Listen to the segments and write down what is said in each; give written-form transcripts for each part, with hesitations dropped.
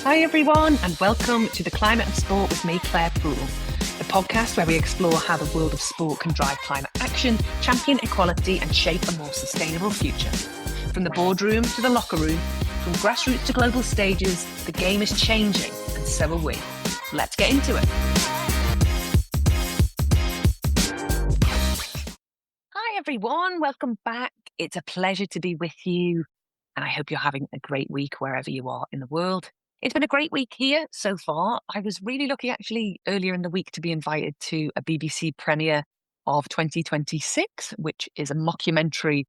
Hi everyone, and welcome to The Climate of Sport with me, Claire Poole, the podcast where we explore how the world of sport can drive climate action, champion equality and shape a more sustainable future. From the boardroom to the locker room, from grassroots to global stages, the game is changing and so are we. Let's get into it. Hi everyone, welcome back. It's a pleasure to be with you, and I hope you're having a great week wherever you are in the world. It's been a great week here so far. I was really lucky actually earlier in the week to be invited to a BBC premiere of 2026, which is a mockumentary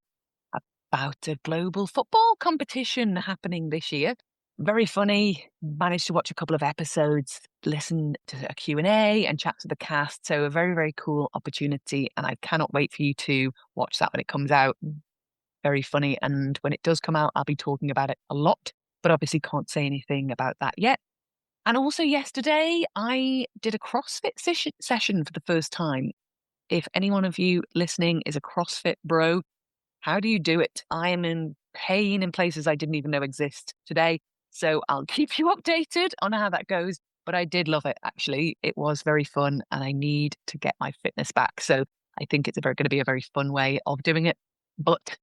about a global football competition happening this year. Very funny. Managed to watch a couple of episodes, listen to a Q&A and chat to the cast. So a very, very cool opportunity. And I cannot wait for you to watch that when it comes out. Very funny. And when it does come out, I'll be talking about it a lot, but obviously can't say anything about that yet. And also yesterday, I did a CrossFit session for the first time. If any one of you listening is a CrossFit bro, how do you do it? I am in pain in places I didn't even know exist today. So I'll keep you updated on how that goes. But I did love it, actually. It was very fun and I need to get my fitness back. So I think it's going to be a very fun way of doing it. But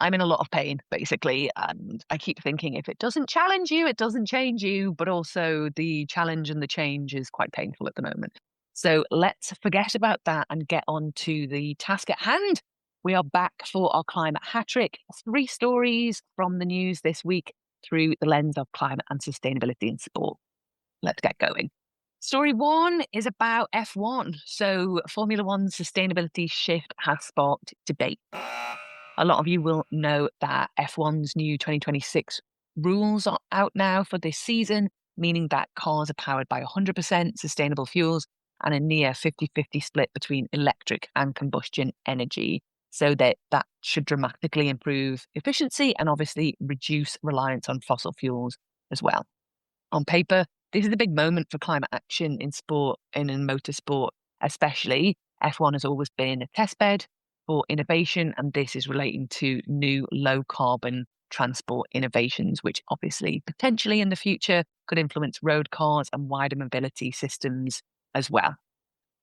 I'm in a lot of pain, basically, and I keep thinking if it doesn't challenge you, it doesn't change you, but also the challenge and the change is quite painful at the moment. So let's forget about that and get on to the task at hand. We are back for our climate hat trick. 3 stories from the news this week through the lens of climate and sustainability in sport. Let's get going. Story 1 is about F1. So Formula One's sustainability shift has sparked debate. A lot of you will know that F1's new 2026 rules are out now for this season, meaning that cars are powered by 100% sustainable fuels and a near 50-50 split between electric and combustion energy. So that should dramatically improve efficiency and obviously reduce reliance on fossil fuels as well. On paper, this is a big moment for climate action in sport and in motorsport, especially. F1 has always been a testbed for innovation, and this is relating to new low carbon transport innovations, which obviously potentially in the future could influence road cars and wider mobility systems as well.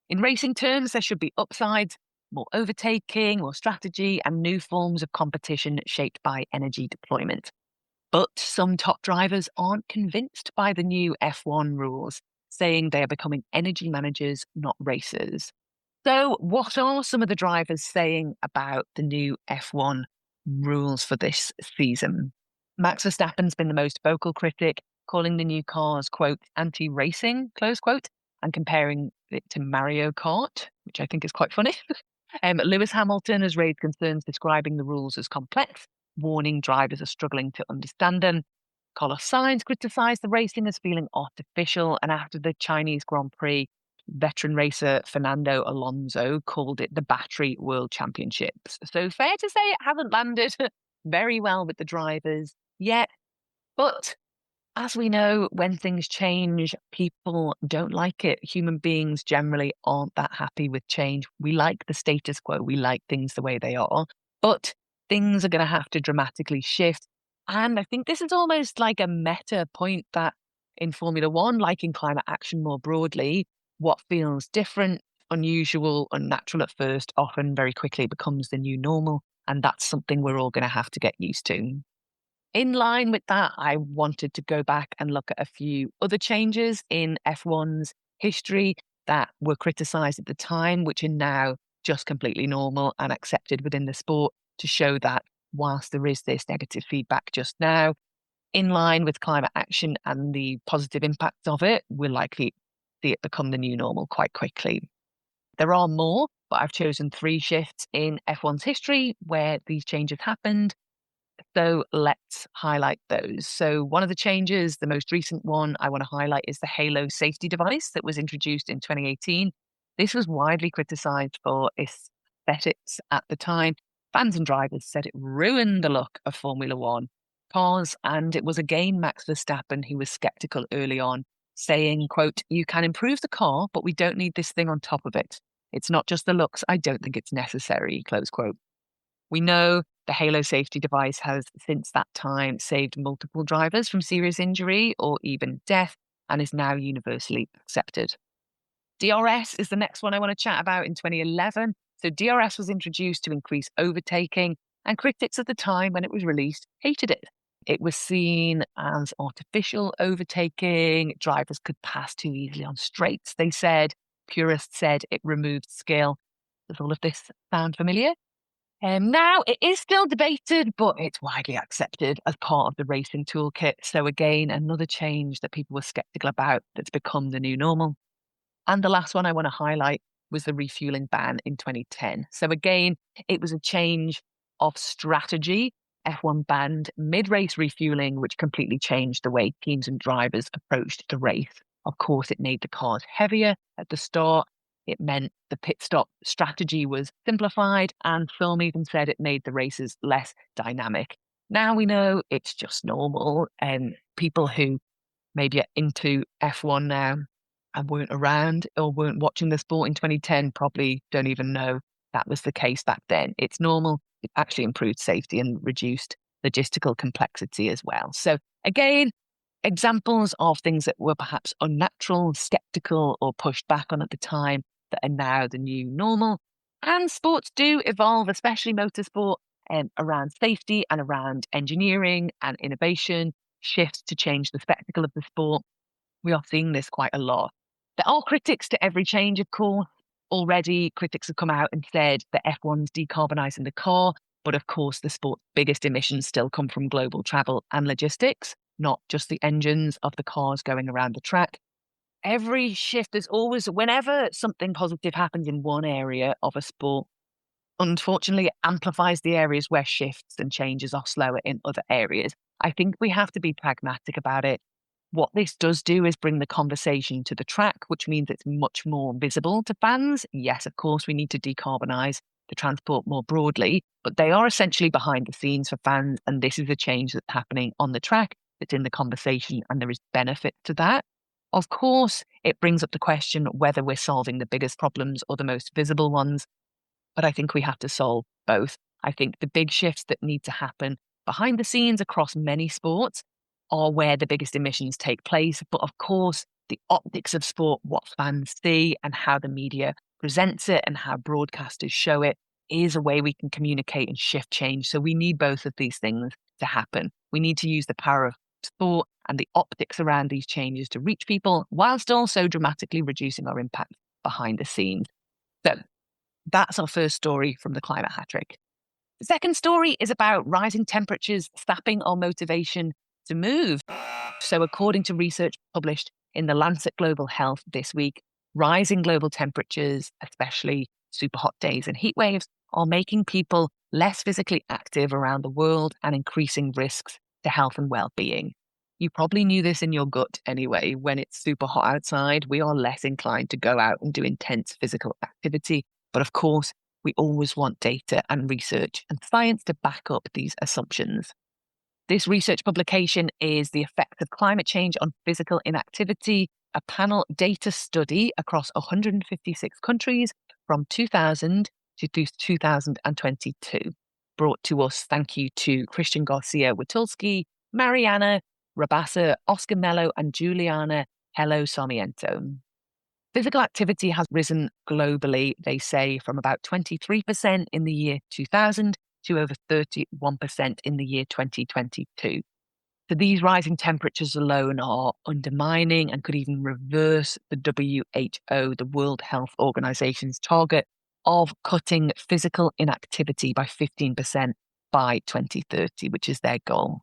In racing terms, there should be upsides, more overtaking, more strategy, and new forms of competition shaped by energy deployment. But some top drivers aren't convinced by the new F1 rules, saying they are becoming energy managers, not racers. So what are some of the drivers saying about the new F1 rules for this season? Max Verstappen's been the most vocal critic, calling the new cars, quote, anti-racing, close quote, and comparing it to Mario Kart, which I think is quite funny. Lewis Hamilton has raised concerns describing the rules as complex, warning drivers are struggling to understand them. Carlos Sainz criticised the racing as feeling artificial, and after the Chinese Grand Prix, veteran racer Fernando Alonso called it the Battery World Championships. So fair to say it hasn't landed very well with the drivers yet. But as we know, when things change, people don't like it. Human beings generally aren't that happy with change. We like the status quo. We like things the way they are. But things are going to have to dramatically shift. And I think this is almost like a meta point that in Formula One, like in climate action more broadly, what feels different, unusual, unnatural at first, often very quickly becomes the new normal. And that's something we're all going to have to get used to. In line with that, I wanted to go back and look at a few other changes in F1's history that were criticised at the time, which are now just completely normal and accepted within the sport, to show that whilst there is this negative feedback just now, in line with climate action and the positive impacts of it, we're likely to see it become the new normal quite quickly. There are more, but I've chosen 3 shifts in F1's history where these changes happened. So let's highlight those. So one of the changes, the most recent one I want to highlight, is the Halo safety device that was introduced in 2018. This was widely criticised for aesthetics at the time. Fans and drivers said it ruined the look of Formula One cars, and it was again Max Verstappen who was sceptical early on, saying, quote, "You can improve the car, but we don't need this thing on top of it. It's not just the looks. I don't think it's necessary," close quote. We know The Halo safety device has since that time saved multiple drivers from serious injury or even death and is now universally accepted. DRS is the next one I want to chat about in 2011. So DRS was introduced to increase overtaking, and critics at the time when it was released hated it. It was seen as artificial overtaking. Drivers could pass too easily on straights, they said. Purists said it removed skill. Does all of this sound familiar? Now, it is still debated, but it's widely accepted as part of the racing toolkit. So again, another change that people were skeptical about that's become the new normal. And the last one I want to highlight was the refueling ban in 2010. So again, it was a change of strategy. F1 banned mid-race refueling, which completely changed the way teams and drivers approached the race. Of course, it made the cars heavier at the start. It meant the pit stop strategy was simplified, and some even said it made the races less dynamic. Now we know it's just normal, and people who maybe are into F1 now and weren't around or weren't watching the sport in 2010 probably don't even know that was the case back then. It's normal. It actually improved safety and reduced logistical complexity as well. So again, examples of things that were perhaps unnatural, skeptical, or pushed back on at the time that are now the new normal. And sports do evolve, especially motorsport, around safety and around engineering and innovation, shifts to change the spectacle of the sport. We are seeing this quite a lot. There are critics to every change, of course. Already, critics have come out and said that F1's decarbonising the car, but of course, the sport's biggest emissions still come from global travel and logistics, not just the engines of the cars going around the track. Every shift is always, whenever something positive happens in one area of a sport, unfortunately, it amplifies the areas where shifts and changes are slower in other areas. I think we have to be pragmatic about it. What this does do is bring the conversation to the track, which means it's much more visible to fans. Yes, of course, we need to decarbonise the transport more broadly, but they are essentially behind the scenes for fans. And this is a change that's happening on the track, that's in the conversation, and there is benefit to that. Of course, it brings up the question whether we're solving the biggest problems or the most visible ones. But I think we have to solve both. I think the big shifts that need to happen behind the scenes across many sports are where the biggest emissions take place. But of course, the optics of sport, what fans see and how the media presents it and how broadcasters show it, is a way we can communicate and shift change. So we need both of these things to happen. We need to use the power of sport and the optics around these changes to reach people, whilst also dramatically reducing our impact behind the scenes. So that's our first story from the climate hat trick. The second story is about rising temperatures sapping our motivation to move. So according to research published in the Lancet Global Health this week, rising global temperatures, especially super hot days and heat waves, are making people less physically active around the world and increasing risks to health and well-being. You probably knew this in your gut anyway. When it's super hot outside, we are less inclined to go out and do intense physical activity. But of course, we always want data and research and science to back up these assumptions. This research publication is The Effect of Climate Change on Physical Inactivity, a panel data study across 156 countries from 2000 to 2022. Brought to us, thank you to Christian Garcia Witulski, Mariana Rabasa, Oscar Mello, and Juliana Hello Sarmiento. Physical activity has risen globally, they say, from about 23% in the year 2000 to over 31% in the year 2022. So these rising temperatures alone are undermining and could even reverse the WHO, the World Health Organization's target of cutting physical inactivity by 15% by 2030, which is their goal.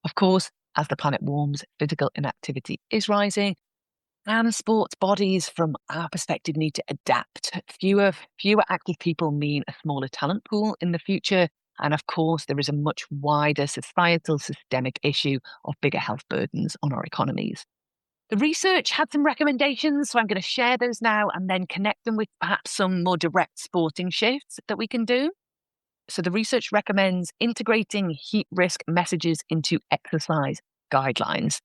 Of course, as the planet warms, physical inactivity is rising. And sports bodies, from our perspective, need to adapt. Fewer active people mean a smaller talent pool in the future. And of course, there is a much wider societal systemic issue of bigger health burdens on our economies. The research had some recommendations, so I'm going to share those now and then connect them with perhaps some more direct sporting shifts that we can do. So the research recommends integrating heat risk messages into exercise guidelines.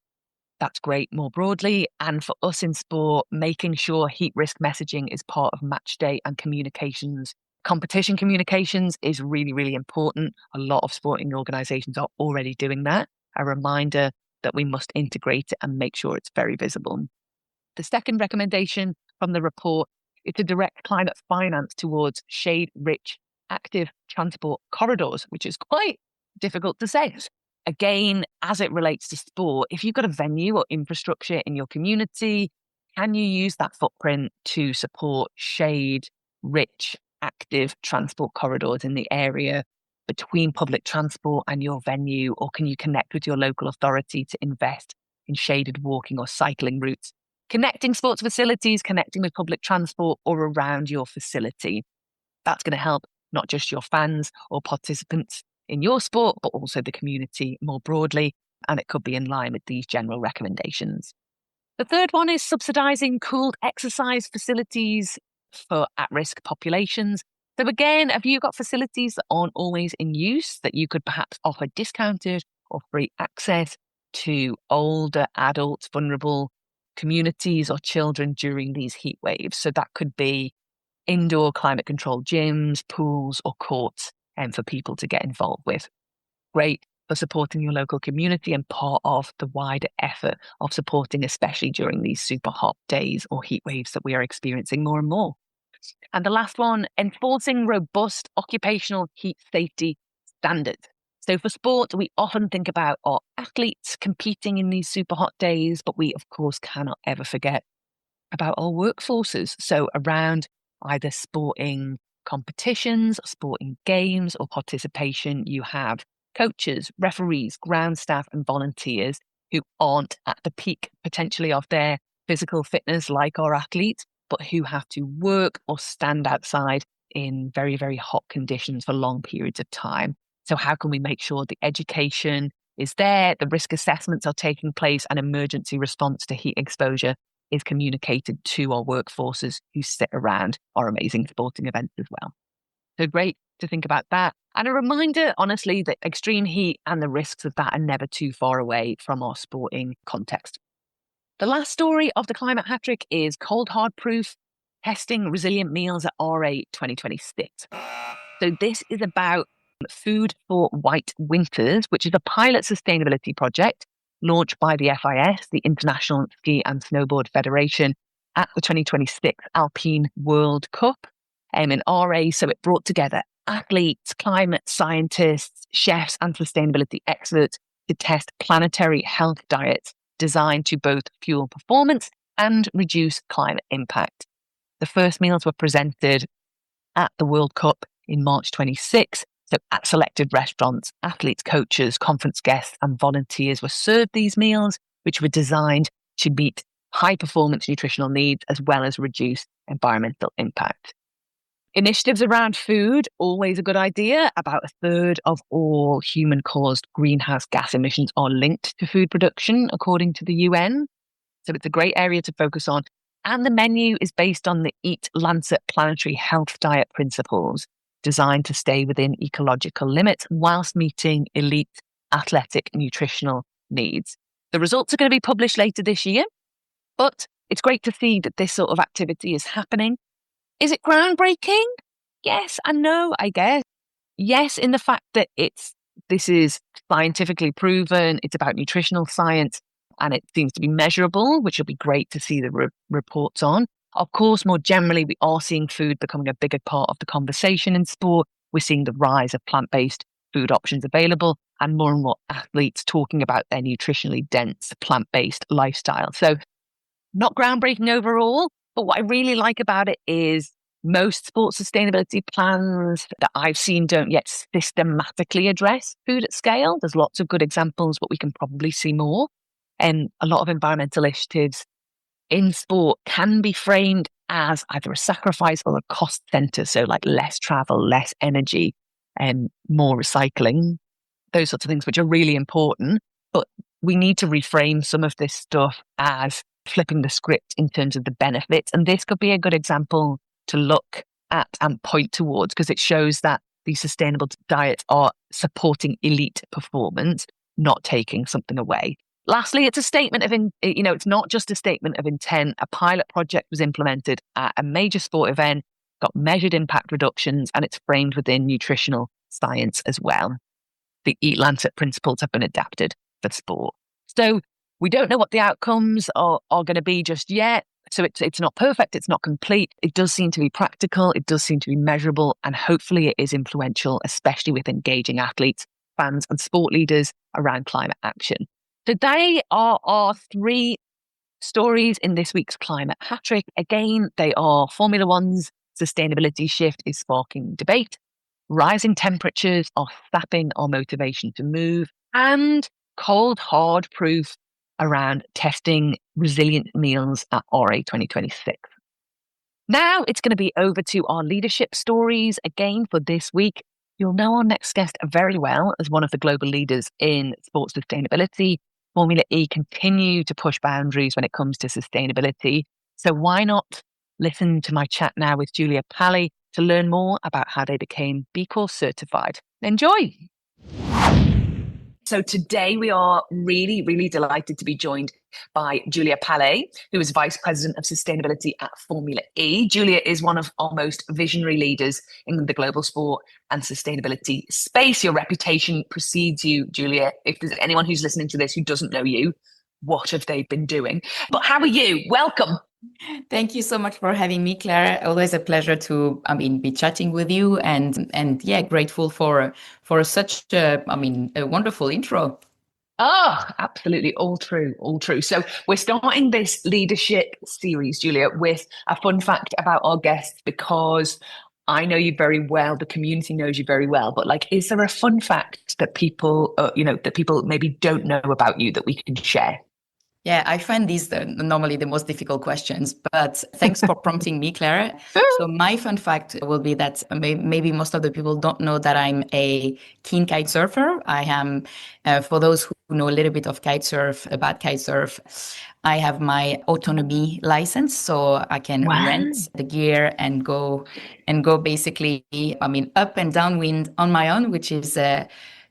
That's great more broadly. And for us in sport, making sure heat risk messaging is part of match day and communications Competition communications is really, really important. A lot of sporting organisations are already doing that. A reminder that we must integrate it and make sure it's very visible. The second recommendation from the report is to direct climate finance towards shade-rich active transport corridors, which is quite difficult to say. Again, as it relates to sport, if you've got a venue or infrastructure in your community, can you use that footprint to support shade-rich active transport corridors in the area between public transport and your venue? Or can you connect with your local authority to invest in shaded walking or cycling routes, connecting sports facilities, connecting with public transport or around your facility? That's going to help not just your fans or participants in your sport, but also the community more broadly. And it could be in line with these general recommendations. The third one is subsidising cooled exercise facilities for at-risk populations. So again, have you got facilities that aren't always in use that you could perhaps offer discounted or free access to older adults, vulnerable communities or children during these heat waves? So that could be indoor climate controlled gyms, pools or courts for people to get involved with. Great for supporting your local community and part of the wider effort of supporting, especially during these super hot days or heat waves that we are experiencing more and more. And the last one, enforcing robust occupational heat safety standards. So for sport, we often think about our athletes competing in these super hot days, but we of course cannot ever forget about our workforces. So around either sporting competitions, sporting games or participation, you have coaches, referees, ground staff and volunteers who aren't at the peak potentially of their physical fitness like our athletes, but who have to work or stand outside in very, very hot conditions for long periods of time. So how can we make sure the education is there, the risk assessments are taking place, and emergency response to heat exposure is communicated to our workforces who sit around our amazing sporting events as well. So great to think about that. And a reminder, honestly, that extreme heat and the risks of that are never too far away from our sporting context. The last story of the climate hat trick is Cold Hard Proof, testing resilient meals at RA 2026. So this is about Food for White Winters, which is a pilot sustainability project launched by the FIS, the International Ski and Snowboard Federation, at the 2026 Alpine World Cup in RA. So it brought together athletes, climate scientists, chefs, and sustainability experts to test planetary health diets designed to both fuel performance and reduce climate impact. The first meals were presented at the World Cup in March 26. So at selected restaurants, athletes, coaches, conference guests and volunteers were served these meals, which were designed to meet high performance nutritional needs as well as reduce environmental impact. Initiatives around food, always a good idea. About a third of all human-caused greenhouse gas emissions are linked to food production, according to the UN. So it's a great area to focus on. And the menu is based on the Eat Lancet Planetary Health Diet principles, designed to stay within ecological limits whilst meeting elite athletic nutritional needs. The results are going to be published later this year, but it's great to see that this sort of activity is happening. Is it groundbreaking? Yes and no, I guess. Yes, in the fact that this is scientifically proven, it's about nutritional science, and it seems to be measurable, which will be great to see the reports on. Of course, more generally, we are seeing food becoming a bigger part of the conversation in sport. We're seeing the rise of plant-based food options available and more athletes talking about their nutritionally dense plant-based lifestyle. So not groundbreaking overall, but what I really like about it is most sports sustainability plans that I've seen don't yet systematically address food at scale. There's lots of good examples, but we can probably see more. And a lot of environmental initiatives in sport can be framed as either a sacrifice or a cost center. So like less travel, less energy, and more recycling, those sorts of things, which are really important. But we need to reframe some of this stuff as flipping the script in terms of the benefits. And this could be a good example to look at and point towards, because it shows that these sustainable diets are supporting elite performance, not taking something away. Lastly, it's a statement of, it's not just a statement of intent. A pilot project was implemented at a major sport event got measured impact reductions, and it's framed within nutritional science as well. The Eat Lancet principles have been adapted for sport. So we don't know what the outcomes are going to be just yet. So it's not perfect. It's not complete. It does seem to be practical. It does seem to be measurable. And hopefully it is influential, especially with engaging athletes, fans and sport leaders around climate action. So they are our three stories in this week's Climate Hat-Trick. Again, they are Formula One's sustainability shift is sparking debate. Rising temperatures are sapping our motivation to move, and cold, hard proof around testing resilient meals at RA 2026. Now it's going to be over to our leadership stories again for this week. You'll know our next guest very well as one of the global leaders in sports sustainability. Formula E continue to push boundaries when it comes to sustainability. So why not listen to my chat now with Julia Palle to learn more about how they became B Corp certified. Enjoy. So today we are really, really delighted to be joined by Julia Palle, who is Vice President of Sustainability at Formula E. Julia is one of our most visionary leaders in the global sport and sustainability space. Your reputation precedes you, Julia. If there's anyone who's listening to this who doesn't know you, what have they been doing? But how are you? Welcome. Thank you so much for having me, Claire. Always a pleasure to, be chatting with you, and yeah, grateful for such a wonderful intro. Oh, absolutely. All true. All true. So we're starting this leadership series, Julia, with a fun fact about our guests, because I know you very well. The community knows you very well. But is there a fun fact that people, that people maybe don't know about you that we can share? Yeah, I find these normally the most difficult questions, but thanks for prompting me, Clara. So my fun fact will be that maybe most of the people don't know that I'm a keen kite surfer. I am, for those who know a little bit of kite surf, about kite surf, I have my autonomy license, so I can rent the gear and go basically, up and downwind on my own, which is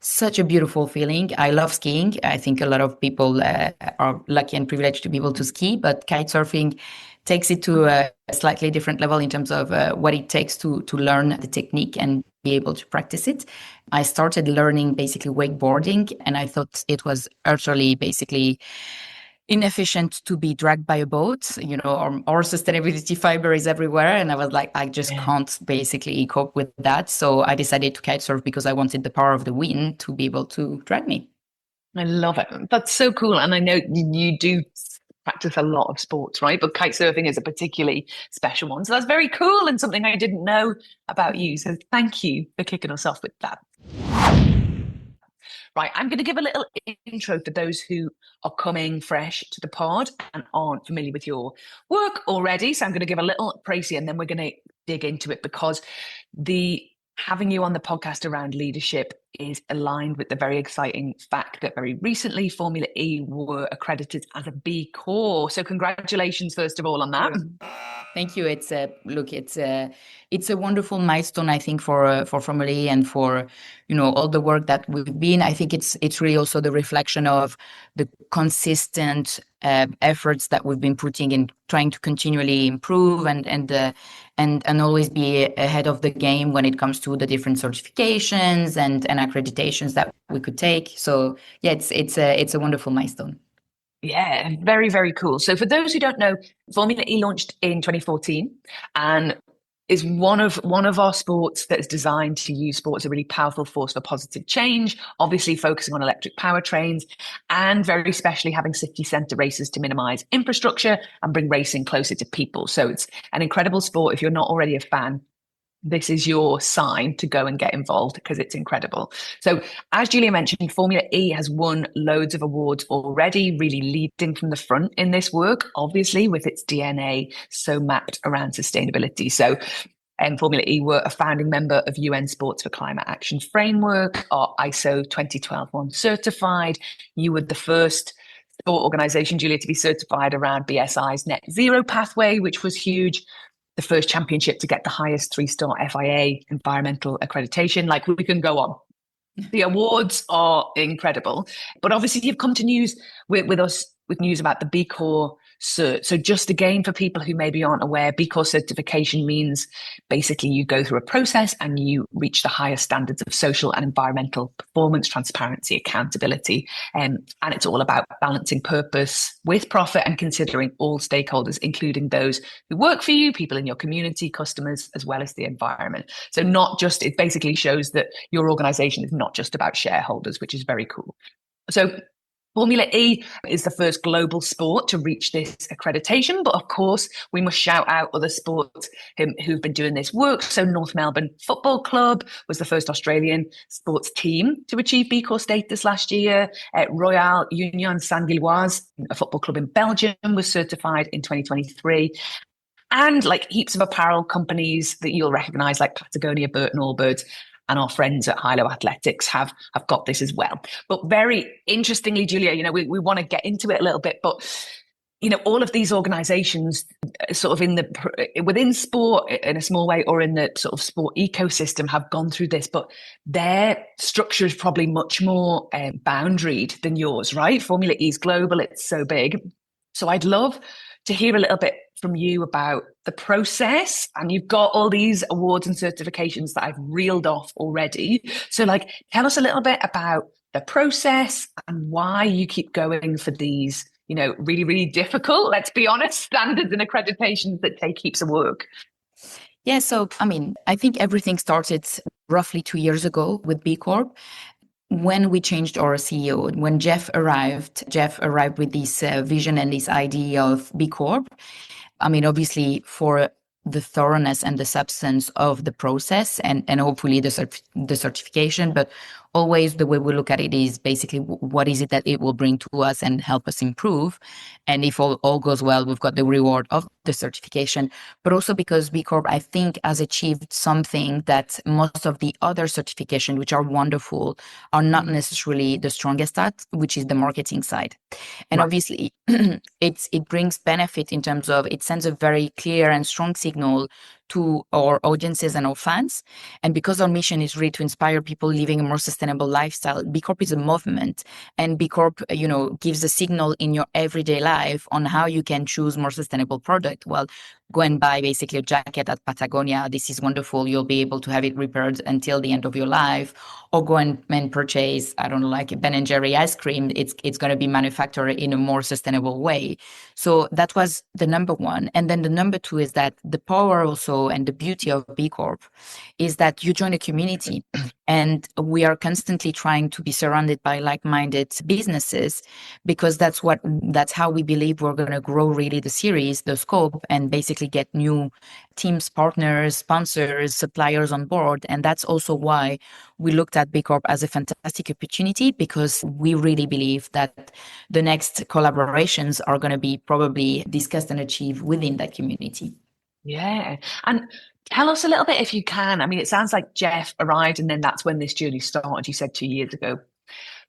such a beautiful feeling. I love skiing. I think a lot of people are lucky and privileged to be able to ski, but kite surfing takes it to a slightly different level in terms of what it takes to learn the technique and be able to practice it. I started learning basically wakeboarding, and I thought it was utterly basically inefficient to be dragged by a boat, or sustainability fiber is everywhere. And I was like, I just can't basically cope with that. So I decided to kite surf because I wanted the power of the wind to be able to drag me. I love it. That's so cool. And I know you do practice a lot of sports, right? But kite surfing is a particularly special one. So that's very cool and something I didn't know about you. So thank you for kicking us off with that. Right, I'm going to give a little intro for those who are coming fresh to the pod and aren't familiar with your work already. So I'm going to give a little précis and then we're going to dig into it, because having you on the podcast around leadership is aligned with the very exciting fact that very recently Formula E were accredited as a B Corp. So congratulations, first of all, on that. Thank you. It's a wonderful milestone, I think, for Formula E and for all the work that we've been. I think it's really also the reflection of the consistent efforts that we've been putting in trying to continually improve and always be ahead of the game when it comes to the different certifications and accreditations that we could take. So yeah, it's a wonderful milestone. Yeah, very, very cool. So for those who don't know, Formula E launched in 2014 and is one of our sports that is designed to use sport as a really powerful force for positive change, obviously focusing on electric powertrains and very specially having city centre races to minimise infrastructure and bring racing closer to people. So it's an incredible sport. If you're not already a fan, this is your sign to go and get involved because it's incredible. So as Julia mentioned, Formula E has won loads of awards already, really leading from the front in this work, obviously with its DNA so mapped around sustainability. So Formula E were a founding member of UN Sports for Climate Action Framework, or ISO 2012-1 certified. You were the first sport organisation, Julia, to be certified around BSI's net zero pathway, which was huge. The first championship to get the highest 3-star FIA environmental accreditation. We can go on. The awards are incredible. But obviously you've come to news with us with news about the B Corp cert. So just again, for people who maybe aren't aware, B Corp certification means basically you go through a process and you reach the highest standards of social and environmental performance, transparency, accountability. And it's all about balancing purpose with profit and considering all stakeholders, including those who work for you, people in your community, customers, as well as the environment. So not just, it basically shows that your organization is not just about shareholders, which is very cool. So Formula E is the first global sport to reach this accreditation, but of course, we must shout out other sports who've been doing this work. So North Melbourne Football Club was the first Australian sports team to achieve B Corp status last year. Royal Union Saint-Gilloise, a football club in Belgium, was certified in 2023. And like heaps of apparel companies that you'll recognize, like Patagonia, Burton Allbirds, and our friends at Hilo Athletics have got this as well. But very interestingly, Julia, we want to get into it a little bit, but all of these organizations sort of within sport in a small way or in the sort of sport ecosystem have gone through this, but their structure is probably much more boundaried than yours, right? Formula E is global, it's so big. So I'd love to hear a little bit from you about the process. And you've got all these awards and certifications that I've reeled off already. So tell us a little bit about the process and why you keep going for these, really, really difficult, let's be honest, standards and accreditations that take heaps of work. Yeah, so, I think everything started roughly 2 years ago with B Corp. When we changed our CEO, when Jeff arrived with this vision and this idea of B Corp. Obviously for the thoroughness and the substance of the process and hopefully the certification, but always the way we look at it is basically what is it that it will bring to us and help us improve. And if all goes well, we've got the reward of the certification, but also because B Corp, I think, has achieved something that most of the other certifications, which are wonderful, are not necessarily the strongest at, which is the marketing side. And right. Obviously, it brings benefit in terms of it sends a very clear and strong signal to our audiences and our fans. And because our mission is really to inspire people living a more sustainable lifestyle, B Corp is a movement. And B Corp, gives a signal in your everyday life on how you can choose more sustainable product. Well, go and buy basically a jacket at Patagonia. This is wonderful. You'll be able to have it repaired until the end of your life. Or go and purchase, I don't know, like a Ben & Jerry ice cream. It's going to be manufactured in a more sustainable way. So that was the number one. And then the number two is that the power also and the beauty of B Corp is that you join a community. And we are constantly trying to be surrounded by like-minded businesses because that's how we believe we're going to grow really the series, the scope, and basically get new teams, partners, sponsors, suppliers on board. And that's also why we looked at B Corp as a fantastic opportunity, because we really believe that the next collaborations are going to be probably discussed and achieved within that community. Yeah. And tell us a little bit if you can. It sounds like Jeff arrived and then that's when this journey started. You said 2 years ago.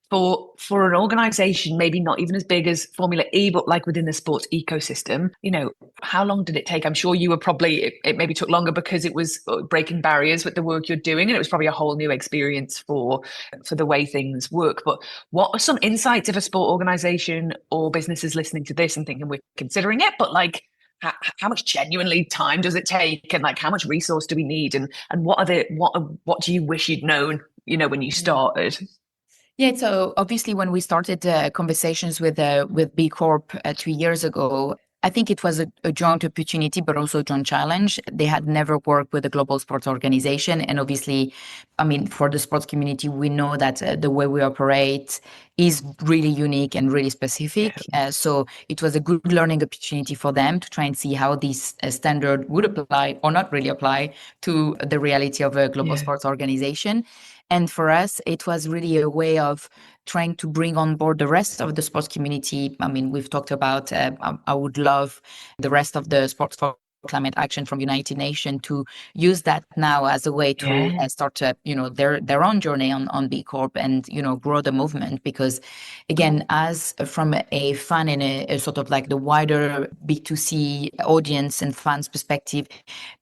For an organization, maybe not even as big as Formula E, but like within the sports ecosystem, how long did it take? I'm sure you were probably, it maybe took longer because it was breaking barriers with the work you're doing. And it was probably a whole new experience for the way things work. But what are some insights if a sport organization or businesses listening to this and thinking we're considering it, but how much genuinely time does it take, and how much resource do we need, and what do you wish you'd known, when you started? Yeah, so obviously when we started conversations with B Corp 2 years ago, I think it was a joint opportunity, but also a joint challenge. They had never worked with a global sports organization. And obviously, for the sports community, we know that the way we operate is really unique and really specific. So it was a good learning opportunity for them to try and see how this standard would apply or not really apply to the reality of a global sports organization. And for us, it was really a way of trying to bring on board the rest of the sports community. We've talked about, I would love the rest of the Sports for Climate Action from United Nations to use that now as a way to start their own journey on B Corp and, grow the movement. Because again, as from a fan and a sort of like the wider B2C audience and fans perspective,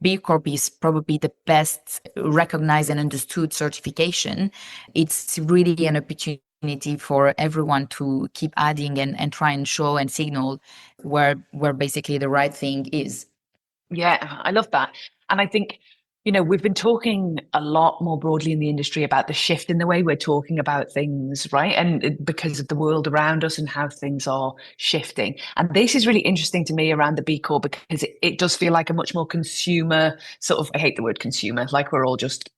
B Corp is probably the best recognized and understood certification. It's really an opportunity opportunity for everyone to keep adding and try and show and signal where basically the right thing is. Yeah, I love that. And I think, we've been talking a lot more broadly in the industry about the shift in the way we're talking about things, right? And because of the world around us and how things are shifting. And this is really interesting to me around the B Corp because it does feel like a much more consumer sort of, I hate the word consumer, like we're all just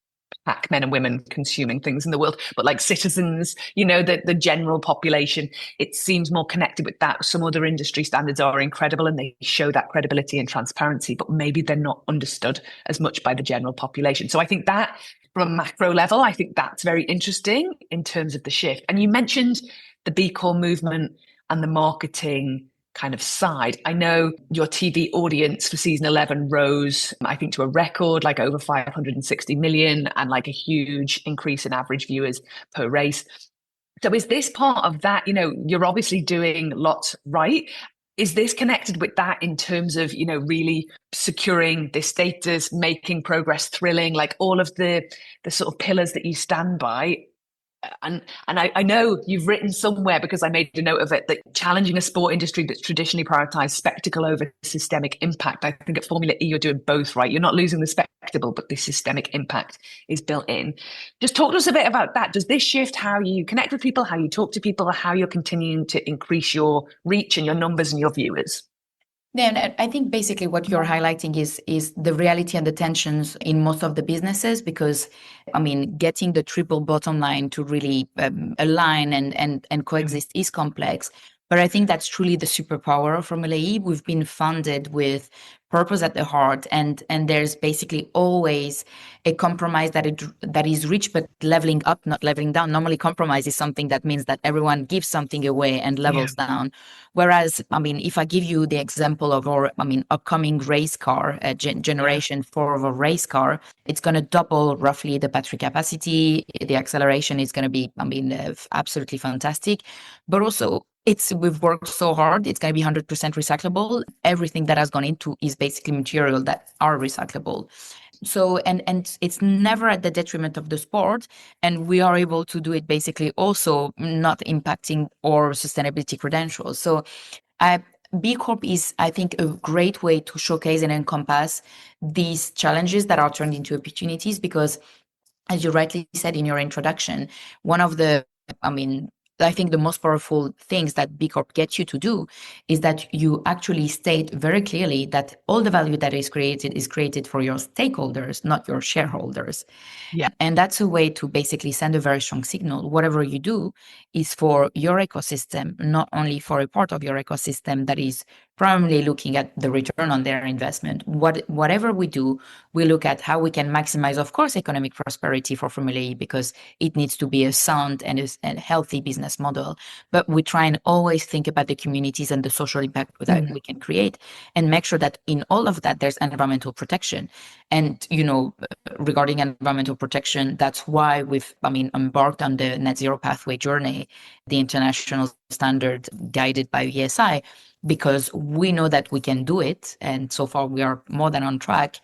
pack men and women consuming things in the world, but like citizens, the general population, it seems more connected with that. Some other industry standards are incredible and they show that credibility and transparency, but maybe they're not understood as much by the general population. So I think that from a macro level, I think that's very interesting in terms of the shift. And you mentioned the B Corp movement and the marketing kind of side. I know your TV audience for season 11 rose, I think, to a record, like over 560 million and like a huge increase in average viewers per race. So is this part of that? You're obviously doing lots right. Is this connected with that in terms of, really securing this status, making progress thrilling, like all of the sort of pillars that you stand by? And I know you've written somewhere, because I made a note of it, that challenging a sport industry that's traditionally prioritized spectacle over systemic impact. I think at Formula E, you're doing both right. You're not losing the spectacle, but the systemic impact is built in. Just talk to us a bit about that. Does this shift how you connect with people, how you talk to people, how you're continuing to increase your reach and your numbers and your viewers? Then I think basically what you're highlighting is the reality and the tensions in most of the businesses, because I mean, getting the triple bottom line to really align and coexist is complex. But I think that's truly the superpower of Formula E. We've been funded with purpose at the heart, and there's basically always a compromise that is reached, but leveling up, not leveling down. Normally, compromise is something that means that everyone gives something away and levels down. Whereas, I mean, if I give you the example of our, upcoming race car, generation 4 of a race car, it's going to double roughly the battery capacity. The acceleration is going to be, absolutely fantastic, but also we've worked so hard. It's going to be 100% recyclable. Everything that has gone into is basically material that are recyclable. So, and it's never at the detriment of the sport. And we are able to do it basically also not impacting our sustainability credentials. So B Corp is, I think, a great way to showcase and encompass these challenges that are turned into opportunities, because as you rightly said in your introduction, one of the, I think the most powerful things that B Corp gets you to do is that you actually state very clearly that all the value that is created for your stakeholders, not your shareholders. Yeah. And that's a way to basically send a very strong signal. Whatever you do is for your ecosystem, not only for a part of your ecosystem that is primarily looking at the return on their investment. Whatever we do, we look at how we can maximize, of course, economic prosperity for Formula E, because it needs to be a sound and a healthy business model. But we try and always think about the communities and the social impact that we can create, and make sure that in all of that, there's environmental protection. And, regarding environmental protection, that's why we've, embarked on the net zero pathway journey, the international standard guided by ESI, because we know that we can do it. And so far we are more than on track,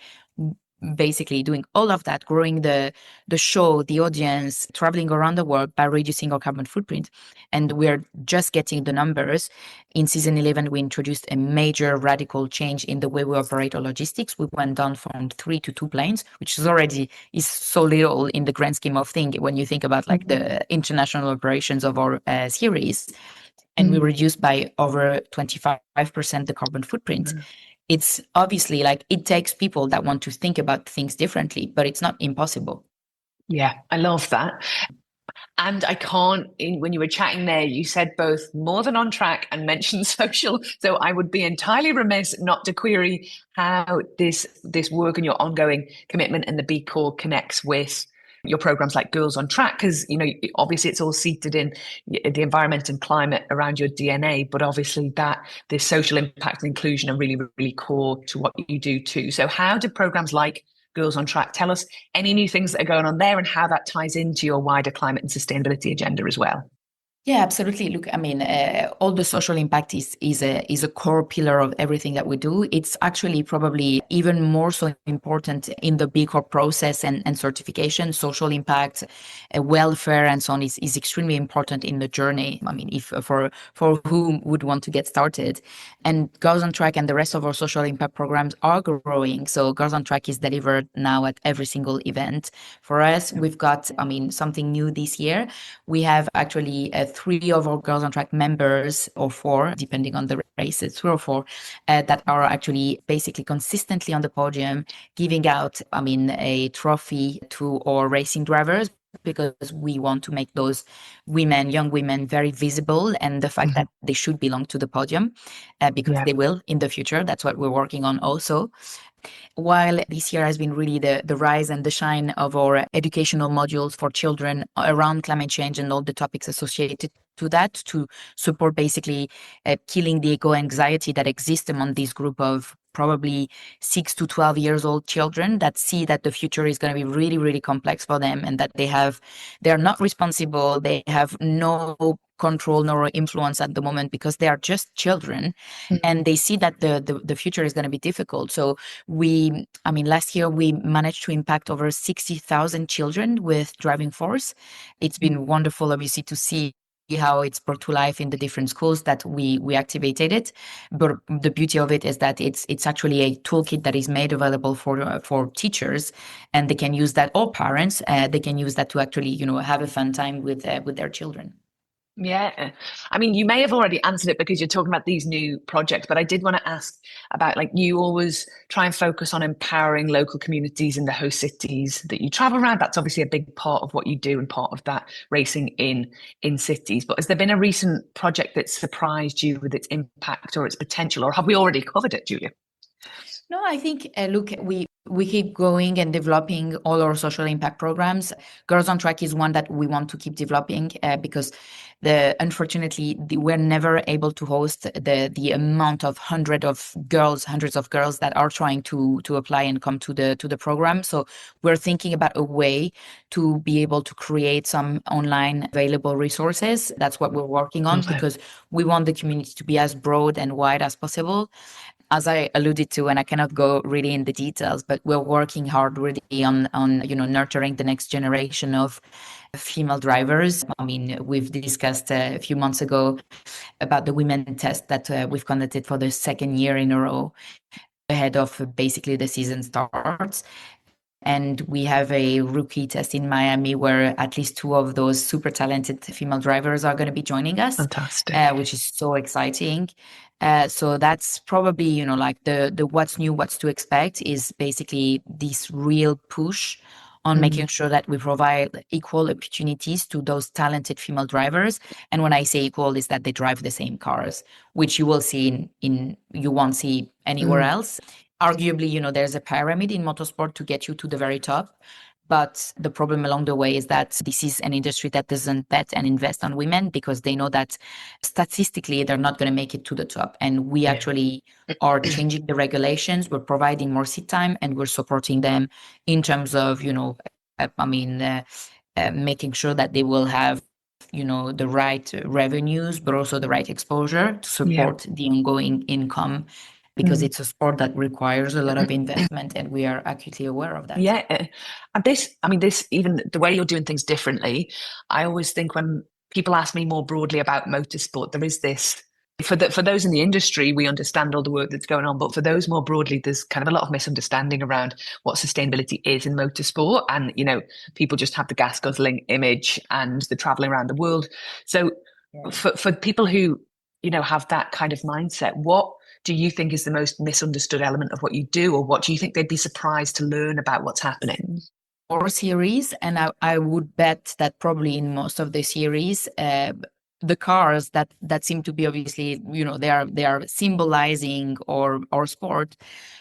basically doing all of that, growing the show, the audience, traveling around the world by reducing our carbon footprint. And we're just getting the numbers. In season 11, we introduced a major radical change in the way we operate our logistics. We went down from 3 to 2 planes, which is so little in the grand scheme of things when you think about like the international operations of our series. And we reduced by over 25% the carbon footprint. It's obviously like it takes people that want to think about things differently, but it's not impossible. Yeah, I love that. And when you were chatting there, you said both more than on track and mentioned social. So I would be entirely remiss not to query how this work and your ongoing commitment and the B Corp connects with your programs like Girls on Track, because obviously it's all seated in the environment and climate around your DNA, but obviously that this social impact and inclusion are really, really core to what you do too. So how do programs like Girls on Track tell us any new things that are going on there and how that ties into your wider climate and sustainability agenda as well? Yeah, absolutely. Look, I mean, all the social impact is a core pillar of everything that we do. It's actually probably even more so important in the B Corp process and certification. Social impact, welfare, and so on is extremely important in the journey. I mean, if for whom would want to get started, and Girls on Track and the rest of our social impact programs are growing. So Girls on Track is delivered now at every single event. For us, we've got, I mean, something new this year. We have actually three of our Girls on Track members, or four, depending on the race, it's three or four, that are actually basically consistently on the podium, giving out, I mean, a trophy to our racing drivers, because we want to make those women, young women, very visible, and the fact Hmm. that they should belong to the podium, because Yeah. they will in the future. That's what we're working on also. While this year has been really the rise and the shine of our educational modules for children around climate change and all the topics associated to that, to support basically killing the eco anxiety that exists among this group of probably 6 to 12 years old children that see that the future is going to be really, really complex for them, and that they're not responsible, they have no control nor influence at the moment because they are just children, and they see that the future is going to be difficult. So I mean, last year we managed to impact over 60,000 children with driving force. It's been wonderful, obviously, to see how it's brought to life in the different schools that we activated it. But the beauty of it is that it's actually a toolkit that is made available for teachers, and they can use that, or parents. They can use that to actually, have a fun time with their children. Yeah. I mean, you may have already answered it because you're talking about these new projects, but I did want to ask about, like, you always try and focus on empowering local communities in the host cities that you travel around. That's obviously a big part of what you do and part of that racing in cities. But has there been a recent project that surprised you with its impact or its potential, or have we already covered it, Julia? No, I think, look, we keep going and developing all our social impact programs. Girls on Track is one that we want to keep developing, because unfortunately we're never able to host the amount of hundreds of girls that are trying to apply and come to the program. So we're thinking about a way to be able to create some online available resources. That's what we're working on, Okay. because we want the community to be as broad and wide as possible. As I alluded to, and I cannot go really in the details, but we're working hard really on nurturing the next generation of female drivers. I mean, we've discussed a few months ago about the women test that we've conducted for the second year in a row ahead of basically the season starts. And we have a rookie test in Miami where at least two of those super talented female drivers are going to be joining us, Fantastic. which is so exciting. So that's probably, like the what's new, what's to expect is basically this real push on Mm. making sure that we provide equal opportunities to those talented female drivers. And when I say equal, is that they drive the same cars, which you will see in you won't see anywhere Mm. else. Arguably, there's a pyramid in motorsport to get you to the very top. But the problem along the way is that this is an industry that doesn't bet and invest on women, because they know that statistically they're not going to make it to the top. And we Yeah. actually are changing the regulations. We're providing more seat time, and we're supporting them in terms of, making sure that they will have, the right revenues, but also the right exposure to Yeah. support the ongoing income, because Mm. it's a sport that requires a lot of investment, and we are acutely aware of that. Yeah. And this, even the way you're doing things differently, I always think when people ask me more broadly about motorsport, there is this, for those in the industry, we understand all the work that's going on, but for those more broadly, there's kind of a lot of misunderstanding around what sustainability is in motorsport. And, people just have the gas guzzling image and the traveling around the world. So Yeah. for people who, have that kind of mindset, what do you think is the most misunderstood element of what you do, or what do you think they'd be surprised to learn about what's happening? Or series, and I would bet that probably in most of the series, the cars that seem to be, obviously, they are symbolizing or sport.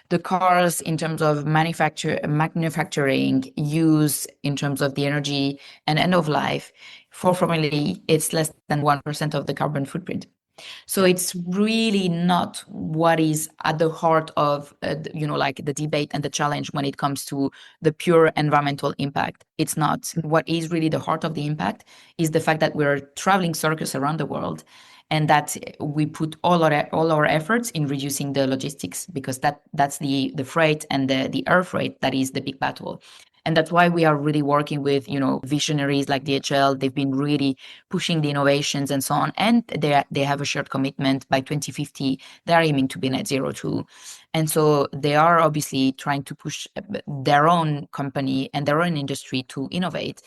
The cars, in terms of manufacturing use, in terms of the energy and end of life, for Formula E, it's less than 1% of the carbon footprint. So it's really not what is at the heart of, like the debate and the challenge when it comes to the pure environmental impact. It's not. What is really the heart of the impact is the fact that we're traveling circus around the world, and that we put all our efforts in reducing the logistics, because that's the freight and the air freight that is the big battle. And that's why we are really working with, visionaries like DHL. They've been really pushing the innovations and so on. And they have a shared commitment by 2050. They're aiming to be net zero too. And so they are obviously trying to push their own company and their own industry to innovate.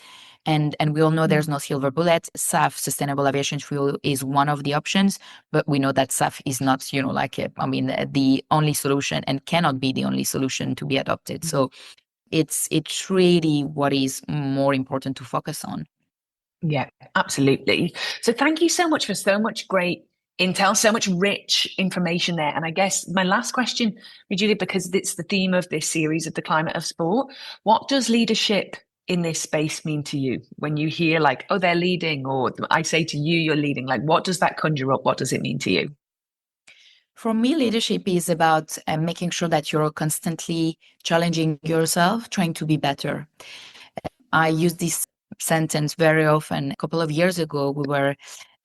And we all know there's no silver bullet. SAF, sustainable aviation fuel, is one of the options, but we know that SAF is not, the only solution, and cannot be the only solution to be adopted. So it's really what is more important to focus on. Yeah, absolutely. So thank you so much for so much great intel, so much rich information there. And I guess my last question, Julia, because it's the theme of this series of the climate of sport, what does leadership in this space mean to you when you hear like, oh, they're leading, or I say to you, you're leading? Like, what does that conjure up? What does it mean to you? For me, leadership is about making sure that you're constantly challenging yourself, trying to be better. I use this sentence very often. A couple of years ago, we were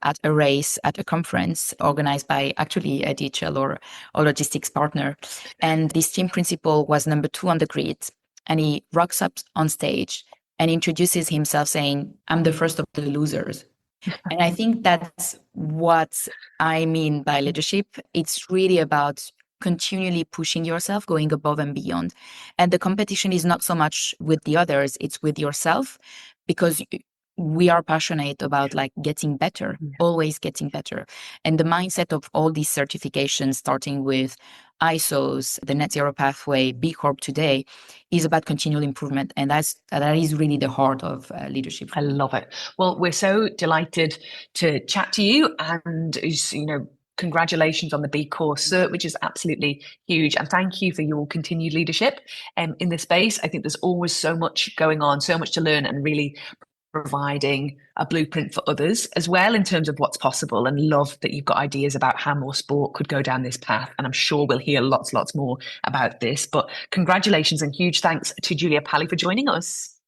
at a race at a conference organized by actually a DHL or logistics partner. And this team principal was number 2 on the grid. And he rocks up on stage and introduces himself saying, "I'm the first of the losers." And I think that's what I mean by leadership. It's really about continually pushing yourself, going above and beyond. And the competition is not so much with the others, it's with yourself, because we are passionate about like getting better, always getting better. And the mindset of all these certifications, starting with ISOs, the net zero pathway, B Corp today, is about continual improvement. And that is really the heart of leadership. I love it. Well, we're so delighted to chat to you, and congratulations on the B Corp Cert, which is absolutely huge. And thank you for your continued leadership in this space. I think there's always so much going on, so much to learn, and really providing a blueprint for others as well in terms of what's possible. And love that you've got ideas about how more sport could go down this path. And I'm sure we'll hear lots more about this. But congratulations and huge thanks to Julia Palle for joining us.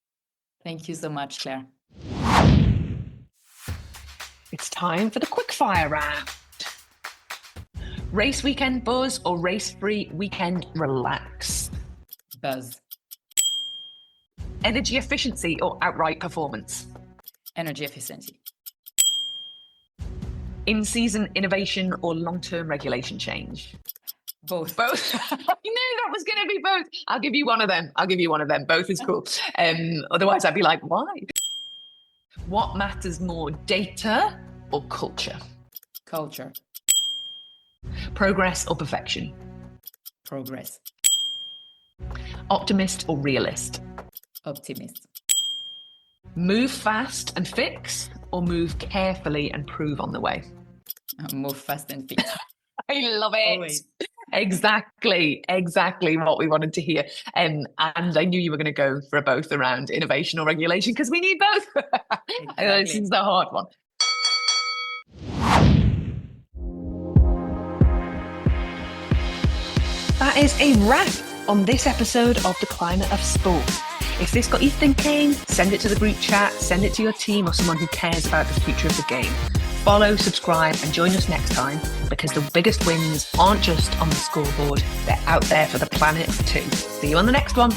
Thank you so much, Claire. It's time for the quickfire round. Race weekend buzz or race-free weekend relax? Buzz. Energy efficiency or outright performance? Energy efficiency. In-season innovation or long-term regulation change? Both. I knew that was going to be both. I'll give you one of them. Both is cool. Otherwise, I'd be like, why? What matters more, data or culture? Culture. Progress or perfection? Progress. Optimist or realist? Optimist. Move fast and fix, or move carefully and prove on the way? Move fast and fix. I love it. Always. Exactly what we wanted to hear. And I knew you were going to go for both around innovation or regulation, because we need both. Exactly. This is the hard one. That is a wrap on this episode of The Climate of Sport. If this got you thinking, send it to the group chat, send it to your team or someone who cares about the future of the game. Follow, subscribe, and join us next time, because the biggest wins aren't just on the scoreboard, they're out there for the planet too. See you on the next one.